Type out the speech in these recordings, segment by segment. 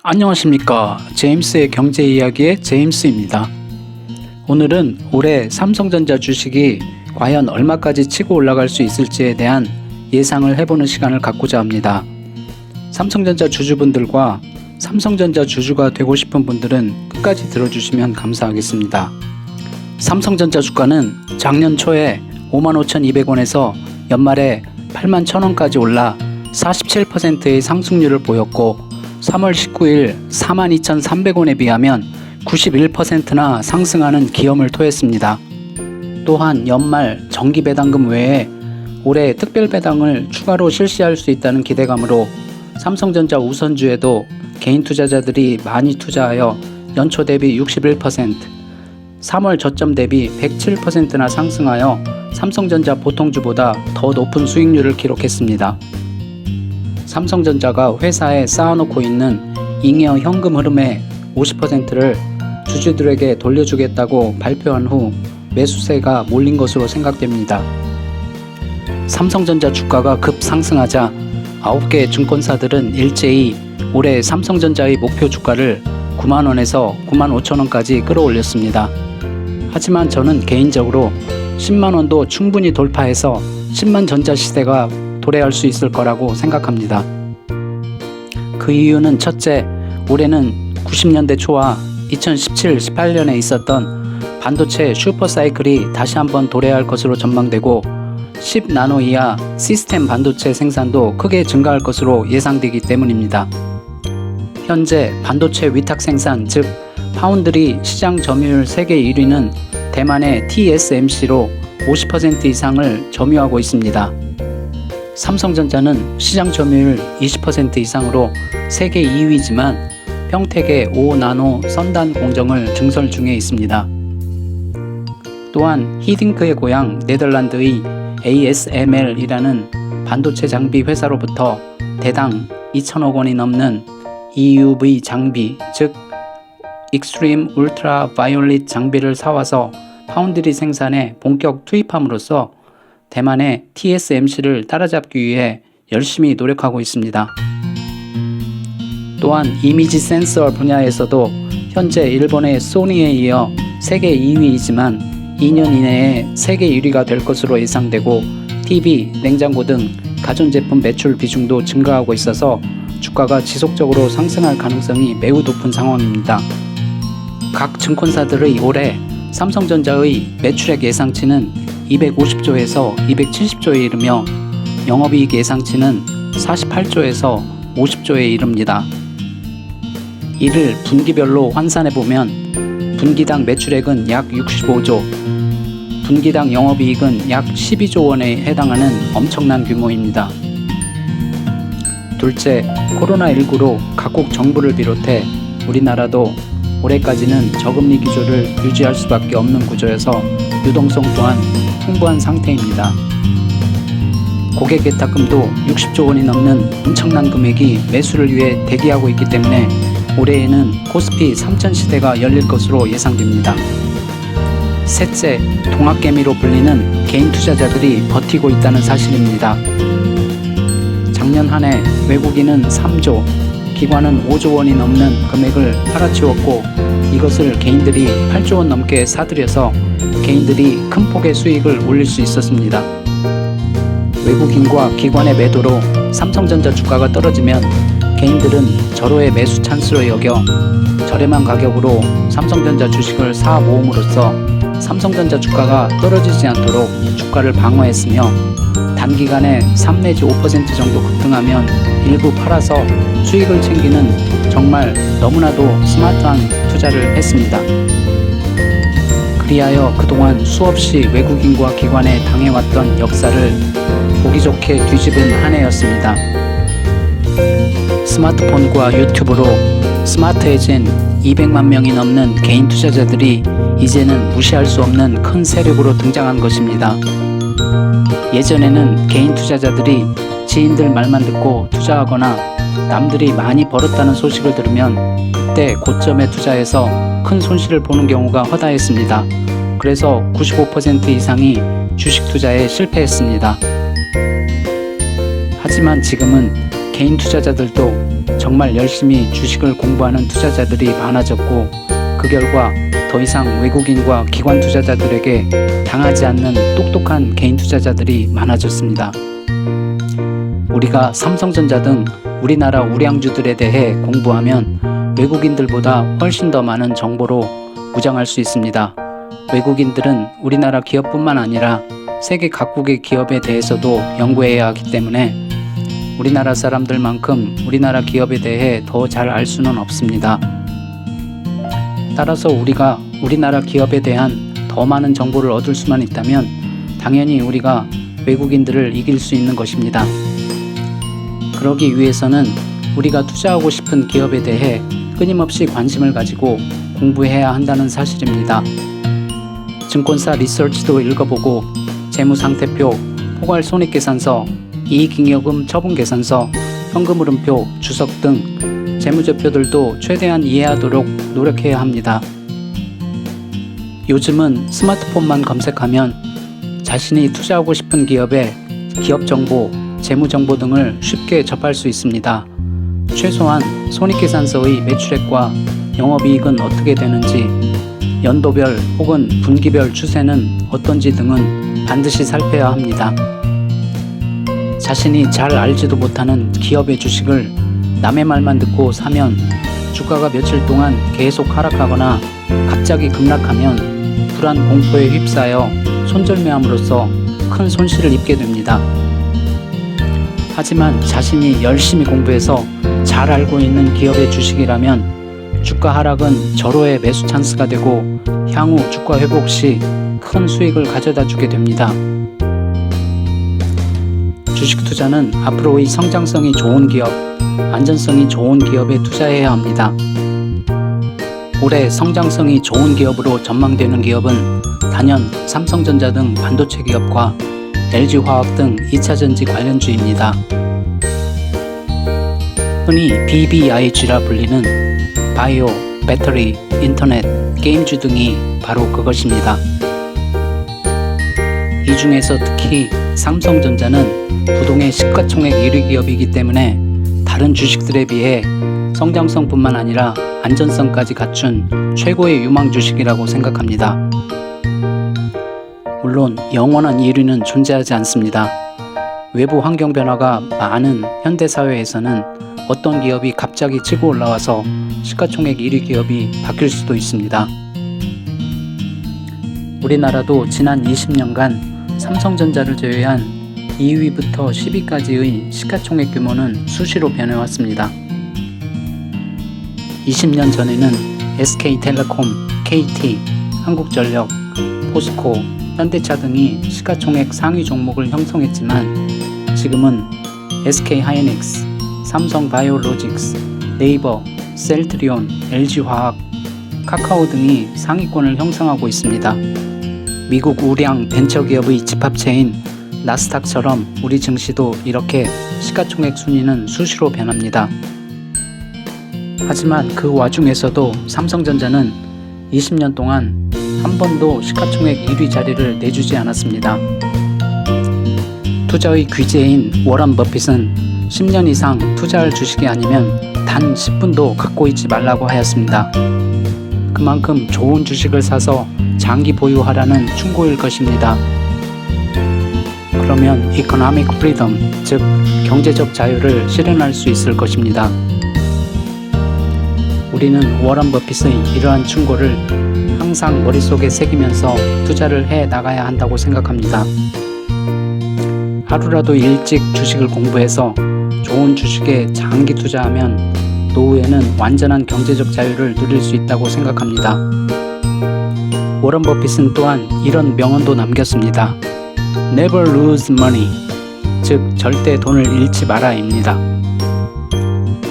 안녕하십니까. 제임스의 경제 이야기의 제임스입니다. 오늘은 올해 삼성전자 주식이 과연 얼마까지 치고 올라갈 수 있을지에 대한 예상을 해보는 시간을 갖고자 합니다. 삼성전자 주주분들과 삼성전자 주주가 되고 싶은 분들은 끝까지 들어주시면 감사하겠습니다. 삼성전자 주가는 작년 초에 55,200원에서 연말에 81,000원까지 올라 47%의 상승률을 보였고 3월 19일 42,300원에 비하면 91%나 상승하는 기염을 토했습니다. 또한 연말 정기배당금 외에 올해 특별배당을 추가로 실시할 수 있다는 기대감으로 삼성전자 우선주에도 개인 투자자들이 많이 투자하여 연초 대비 61%, 3월 저점 대비 107%나 상승하여 삼성전자 보통주보다 더 높은 수익률을 기록했습니다. 삼성전자가 회사에 쌓아놓고 있는 잉여 현금 흐름의 50%를 주주들에게 돌려주겠다고 발표한 후 매수세가 몰린 것으로 생각됩니다. 삼성전자 주가가 급상승하자 9개 증권사들은 일제히 올해 삼성전자의 목표 주가를 9만원에서 95,000원까지 끌어올렸습니다. 하지만 저는 개인적으로 10만원도 충분히 돌파해서 10만 전자 시대가 도래할 수 있을 거라고 생각합니다. 그 이유는 첫째, 올해는 90년대 초와 2017-18년에 있었던 반도체 슈퍼사이클이 다시 한번 도래할 것으로 전망되고 10나노 이하 시스템 반도체 생산도 크게 증가할 것으로 예상되기 때문입니다. 현재 반도체 위탁 생산, 즉 파운드리 시장 점유율 세계 1위는 대만의 TSMC로 50% 이상을 점유하고 있습니다. 삼성전자는 시장 점유율 20% 이상으로 세계 2위지만 평택의 5나노 선단 공정을 증설 중에 있습니다. 또한 히딩크의 고향 네덜란드의 ASML이라는 반도체 장비 회사로부터 대당 2천억 원이 넘는 EUV 장비, 즉 익스트림 울트라 바이올릿 장비를 사와서 파운드리 생산에 본격 투입함으로써 대만의 TSMC를 따라잡기 위해 열심히 노력하고 있습니다. 또한 이미지 센서 분야에서도 현재 일본의 소니에 이어 세계 2위이지만 2년 이내에 세계 1위가 될 것으로 예상되고 TV, 냉장고 등 가전제품 매출 비중도 증가하고 있어서 주가가 지속적으로 상승할 가능성이 매우 높은 상황입니다. 각 증권사들의 올해 삼성전자의 매출액 예상치는 250조에서 270조에 이르며 영업이익 예상치는 48조에서 50조에 이릅니다. 이를 분기별로 환산해보면 분기당 매출액은 약 65조, 분기당 영업이익은 약 12조 원에 해당하는 엄청난 규모입니다. 둘째, 코로나19로 각국 정부를 비롯해 우리나라도 올해까지는 저금리 기조를 유지할 수밖에 없는 구조여서 유동성 또한 풍부한 상태입니다. 고객 예탁금도 60조 원이 넘는 엄청난 금액이 매수를 위해 대기하고 있기 때문에 올해에는 코스피 3000 시대가 열릴 것으로 예상됩니다. 셋째, 동학개미로 불리는 개인 투자자들이 버티고 있다는 사실입니다. 작년 한 해 외국인은 3조, 기관은 5조 원이 넘는 금액을 팔아치웠고 이것을 개인들이 8조 원 넘게 사들여서 개인들이 큰 폭의 수익을 올릴 수 있었습니다. 외국인과 기관의 매도로 삼성전자 주가가 떨어지면 개인들은 절호의 매수 찬스로 여겨 저렴한 가격으로 삼성전자 주식을 사 모음으로써 삼성전자 주가가 떨어지지 않도록 주가를 방어했으며 단기간에 3 내지 5% 정도 급등하면 일부 팔아서 수익을 챙기는 정말 너무나도 스마트한 투자를 했습니다. 그리하여 그동안 수없이 외국인과 기관에 당해왔던 역사를 보기 좋게 뒤집은 한 해였습니다. 스마트폰과 유튜브로 스마트해진 200만 명이 넘는 개인 투자자들이 이제는 무시할 수 없는 큰 세력으로 등장한 것입니다. 예전에는 개인 투자자들이 지인들 말만 듣고 투자하거나 남들이 많이 벌었다는 소식을 들으면 그때 고점에 투자해서 큰 손실을 보는 경우가 허다했습니다. 그래서 95% 이상이 주식 투자에 실패했습니다. 하지만 지금은 개인 투자자들도 정말 열심히 주식을 공부하는 투자자들이 많아졌고, 그 결과 더 이상 외국인과 기관 투자자들에게 당하지 않는 똑똑한 개인 투자자들이 많아졌습니다. 우리가 삼성전자 등 우리나라 우량주들에 대해 공부하면 외국인들보다 훨씬 더 많은 정보로 무장할 수 있습니다. 외국인들은 우리나라 기업뿐만 아니라 세계 각국의 기업에 대해서도 연구해야 하기 때문에 우리나라 사람들만큼 우리나라 기업에 대해 더 잘 알 수는 없습니다. 따라서 우리가 우리나라 기업에 대한 더 많은 정보를 얻을 수만 있다면 당연히 우리가 외국인들을 이길 수 있는 것입니다. 그러기 위해서는 우리가 투자하고 싶은 기업에 대해 끊임없이 관심을 가지고 공부해야 한다는 사실입니다. 증권사 리서치도 읽어보고 재무상태표, 포괄손익계산서, 이익잉여금 처분계산서, 현금흐름표, 주석 등 재무제표들도 최대한 이해하도록 노력해야 합니다. 요즘은 스마트폰만 검색하면 자신이 투자하고 싶은 기업의 기업정보, 재무정보 등을 쉽게 접할 수 있습니다. 최소한 손익계산서의 매출액과 영업이익은 어떻게 되는지, 연도별 혹은 분기별 추세는 어떤지 등은 반드시 살펴야 합니다. 자신이 잘 알지도 못하는 기업의 주식을 남의 말만 듣고 사면 주가가 며칠 동안 계속 하락하거나 갑자기 급락하면 불안 공포에 휩싸여 손절매함으로써 큰 손실을 입게 됩니다. 하지만 자신이 열심히 공부해서 잘 알고 있는 기업의 주식이라면 주가 하락은 절호의 매수 찬스가 되고 향후 주가 회복 시 큰 수익을 가져다 주게 됩니다. 주식 투자는 앞으로의 성장성이 좋은 기업, 안전성이 좋은 기업에 투자해야 합니다. 올해 성장성이 좋은 기업으로 전망되는 기업은 단연 삼성전자 등 반도체 기업과 LG화학 등 2차전지 관련주입니다. 흔히 BBIG라 불리는 바이오, 배터리, 인터넷, 게임주 등이 바로 그것입니다. 이 중에서 특히 삼성전자는 부동의 시가총액 1위 기업이기 때문에 다른 주식들에 비해 성장성뿐만 아니라 안전성까지 갖춘 최고의 유망 주식이라고 생각합니다. 물론 영원한 1위는 존재하지 않습니다. 외부 환경 변화가 많은 현대사회에서는 어떤 기업이 갑자기 치고 올라와서 시가총액 1위 기업이 바뀔 수도 있습니다. 우리나라도 지난 20년간 삼성전자를 제외한 2위부터 10위까지의 시가총액 규모는 수시로 변해왔습니다. 20년 전에는 SK텔레콤, KT, 한국전력, 포스코, 현대차 등이 시가총액 상위 종목을 형성했지만 지금은 SK하이닉스, 삼성바이오로직스, 네이버, 셀트리온, LG화학, 카카오 등이 상위권을 형성하고 있습니다. 미국 우량 벤처기업의 집합체인 나스닥처럼 우리 증시도 이렇게 시가총액 순위는 수시로 변합니다. 하지만 그 와중에서도 삼성전자는 20년 동안 한 번도 시가총액 1위 자리를 내주지 않았습니다. 투자의 귀재인 워런 버핏은 10년 이상 투자할 주식이 아니면 단 10분도 갖고 있지 말라고 하였습니다. 그만큼 좋은 주식을 사서 장기 보유하라는 충고일 것입니다. 그러면 이코노믹 프리덤, 즉 경제적 자유를 실현할 수 있을 것입니다. 우리는 워런 버핏의 이러한 충고를 항상 머릿속에 새기면서 투자를 해 나가야 한다고 생각합니다. 하루라도 일찍 주식을 공부해서 좋은 주식에 장기 투자하면 노후에는 완전한 경제적 자유를 누릴 수 있다고 생각합니다. 워런 버핏은 또한 이런 명언도 남겼습니다. Never lose money, 즉 절대 돈을 잃지 마라입니다.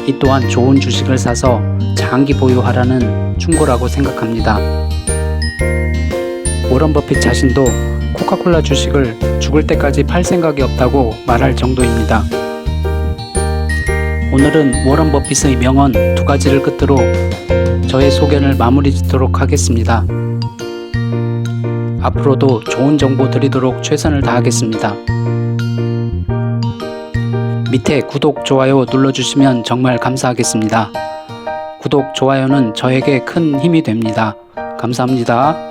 이 또한 좋은 주식을 사서 장기 보유하라는 충고라고 생각합니다. 워런 버핏 자신도 코카콜라 주식을 죽을 때까지 팔 생각이 없다고 말할 정도입니다. 오늘은 워런 버핏의 명언 2가지를 끝으로 저의 소견을 마무리 짓도록 하겠습니다. 앞으로도 좋은 정보 드리도록 최선을 다하겠습니다. 밑에 구독, 좋아요 눌러주시면 정말 감사하겠습니다. 구독, 좋아요는 저에게 큰 힘이 됩니다. 감사합니다.